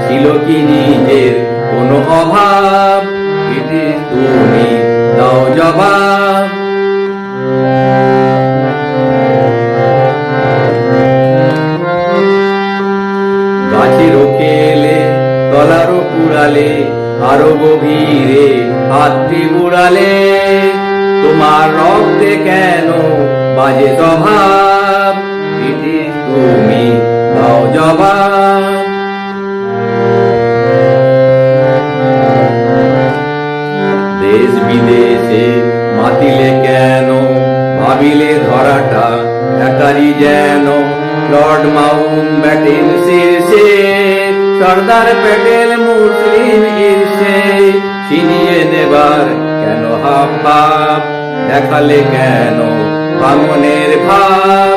ছিল কি নিজের কোনো অভাব? ব্রিটিশ তুমি দাও জবাব। গাছেরও খেলে তলারও কুড়ালে আরো গভীরে হাতটি বুড়ালে, তোমার রক্তে কেন বাজে স্বভাব? ব্রিটিশ তুমি দাও জবাব। দেশ বিদেশে মাতিলে কেন, ভাবিলে ধরাটা একারি যেন। লর্ড মাউন্ট ব্যাটেন শীর্ষে, সর্দার প্যাটেল মুসলিম ঈর্ষে, ছিনিয়ে নেবার কেন হাব ভাব? দেখালে কেন ভাঙনের ভাব?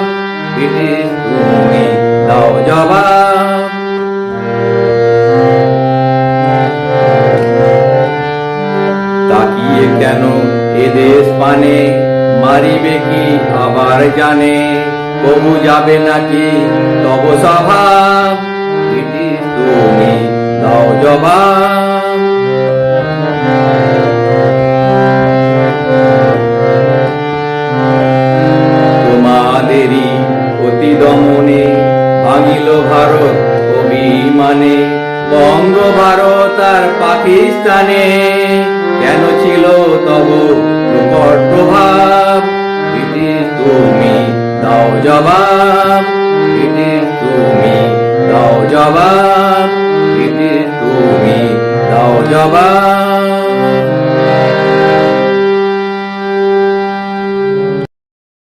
ব্রিটিশ তুমি দাও জবাব। তাকিয়ে কেন এদেশ পানে, মারিবে কি আবার জানে? কবু যাবে নাকি তব স্বভাব? ব্রিটিশ তুমি দাও জবাব। তোমাদেরই অতি দমনে ভাঙিল ভারত অভিমানে। বঙ্গ ভারত আর পাকিস্তানে কেন ছিল তব প্রকট প্রভাব? ব্রিটিশ তুমি দাও জবাব। ব্রিটিশ তুমি দাও জবাব। ব্রিটিশ তুমি দাও জবাব।